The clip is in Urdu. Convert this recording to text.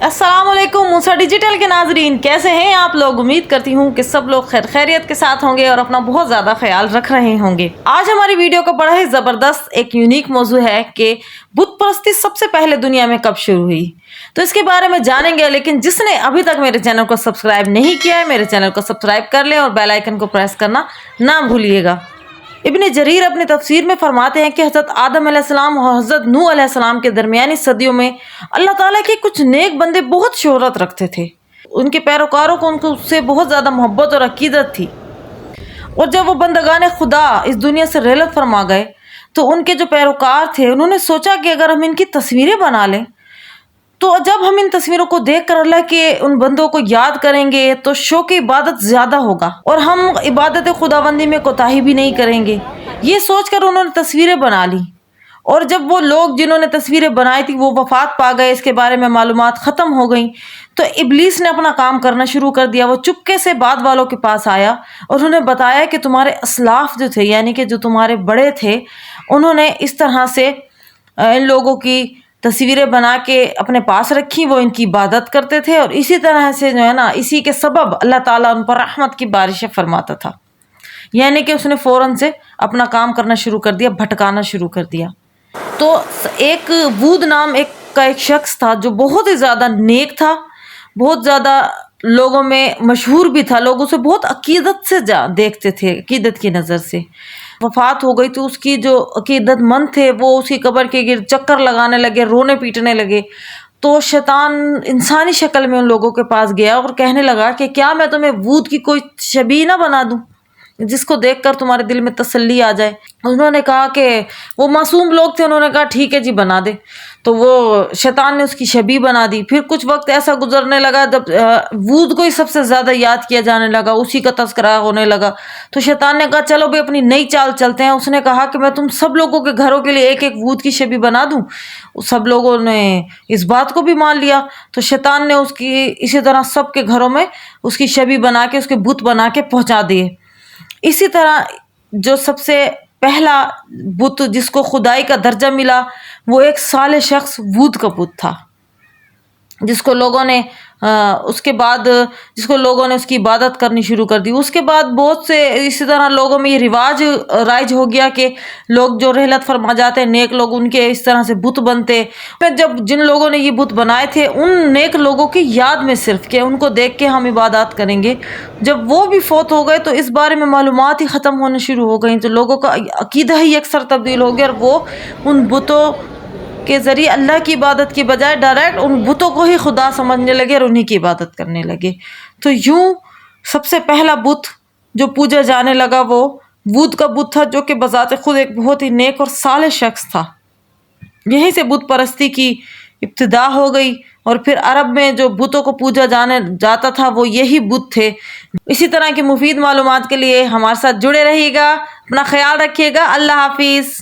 السلام علیکم موسیٰ ڈیجیٹل کے ناظرین، کیسے ہیں آپ لوگ؟ امید کرتی ہوں کہ سب لوگ خیریت کے ساتھ ہوں گے اور اپنا بہت زیادہ خیال رکھ رہے ہوں گے۔ آج ہماری ویڈیو کا بڑا ہی زبردست ایک یونیک موضوع ہے کہ بت پرستی سب سے پہلے دنیا میں کب شروع ہوئی، تو اس کے بارے میں جانیں گے۔ لیکن جس نے ابھی تک میرے چینل کو سبسکرائب نہیں کیا ہے، میرے چینل کو سبسکرائب کر لیں اور بیل آئیکن کو پریس کرنا نہ بھولیے گا۔ ابن جریر اپنی تفسیر میں فرماتے ہیں کہ حضرت آدم علیہ السلام اور حضرت نوح علیہ السلام کے درمیانی صدیوں میں اللہ تعالیٰ کے کچھ نیک بندے بہت شہرت رکھتے تھے۔ ان کے پیروکاروں کو ان سے بہت زیادہ محبت اور عقیدت تھی، اور جب وہ بندگان خدا اس دنیا سے رحلت فرما گئے تو ان کے جو پیروکار تھے انہوں نے سوچا کہ اگر ہم ان کی تصویریں بنا لیں تو جب ہم ان تصویروں کو دیکھ کر اللہ کے ان بندوں کو یاد کریں گے تو شوق عبادت زیادہ ہوگا اور ہم عبادت خداوندی میں کوتاہی بھی نہیں کریں گے۔ یہ سوچ کر انہوں نے تصویریں بنا لی، اور جب وہ لوگ جنہوں نے تصویریں بنائی تھی وہ وفات پا گئے، اس کے بارے میں معلومات ختم ہو گئیں، تو ابلیس نے اپنا کام کرنا شروع کر دیا۔ وہ چپکے سے بعد والوں کے پاس آیا اور انہوں نے بتایا کہ تمہارے اسلاف جو تھے، یعنی کہ جو تمہارے بڑے تھے، انہوں نے اس طرح سے ان لوگوں کی تصویریں بنا کے اپنے پاس رکھی، وہ ان کی عبادت کرتے تھے، اور اسی طرح سے جو ہے نا، اسی کے سبب اللہ تعالیٰ ان پر رحمت کی بارشیں فرماتا تھا۔ یعنی کہ اس نے فوراً سے اپنا کام کرنا شروع کر دیا، بھٹکانا شروع کر دیا۔ تو ایک بود نام کا ایک شخص تھا جو بہت ہی زیادہ نیک تھا، بہت زیادہ لوگوں میں مشہور بھی تھا، لوگ اسے بہت عقیدت سے دیکھتے تھے، عقیدت کی نظر سے۔ وفات ہو گئی تو اس کی جو عقیدت مند تھے وہ اس کی قبر کے گرد چکر لگانے لگے، رونے پیٹنے لگے۔ تو شیطان انسانی شکل میں ان لوگوں کے پاس گیا اور کہنے لگا کہ کیا میں تمہیں بود کی کوئی شبیہ نہ بنا دوں جس کو دیکھ کر تمہارے دل میں تسلی آ جائے۔ انہوں نے کہا کہ وہ معصوم لوگ تھے، انہوں نے کہا ٹھیک ہے جی بنا دے۔ تو وہ شیطان نے اس کی شبیہ بنا دی۔ پھر کچھ وقت ایسا گزرنے لگا جب بود کو ہی سب سے زیادہ یاد کیا جانے لگا، اسی کا تذکرہ ہونے لگا، تو شیطان نے کہا چلو بھی اپنی نئی چال چلتے ہیں۔ اس نے کہا کہ میں تم سب لوگوں کے گھروں کے لیے ایک ایک بود کی شبیہ بنا دوں۔ سب لوگوں نے اس بات کو بھی مان لیا، تو شیطان نے اس کی اسی طرح سب کے گھروں میں اس کی شبیہ بنا کے، اس کے بت بنا کے پہنچا دیے۔ اسی طرح جو سب سے پہلا بت جس کو خدائی کا درجہ ملا وہ ایک صالح شخص وود کا بت تھا، جس کو لوگوں نے اس کے بعد اس کی عبادت کرنی شروع کر دی۔ اس کے بعد بہت سے اسی طرح لوگوں میں یہ رواج رائج ہو گیا کہ لوگ جو رحلت فرما جاتے ہیں نیک لوگ، ان کے اس طرح سے بت بنتے۔ جب جن لوگوں نے یہ بت بنائے تھے ان نیک لوگوں کی یاد میں صرف کہ ان کو دیکھ کے ہم عبادات کریں گے، جب وہ بھی فوت ہو گئے تو اس بارے میں معلومات ہی ختم ہونے شروع ہو گئیں، تو لوگوں کا عقیدہ ہی اکثر تبدیل ہو گیا، اور وہ ان بتوں کے ذریعے اللہ کی عبادت کی بجائے ڈائریکٹ ان بتوں کو ہی خدا سمجھنے لگے اور انہی کی عبادت کرنے لگے۔ تو یوں سب سے پہلا بت جو پوجا جانے لگا وہ بود کا بت تھا، جو کہ بذات خود ایک بہت ہی نیک اور صالح شخص تھا۔ یہیں سے بت پرستی کی ابتدا ہو گئی، اور پھر عرب میں جو بتوں کو پوجا جاتا تھا وہ یہی بت تھے۔ اسی طرح کی مفید معلومات کے لیے ہمارے ساتھ جڑے رہیے گا، اپنا خیال رکھیے گا۔ اللہ حافظ۔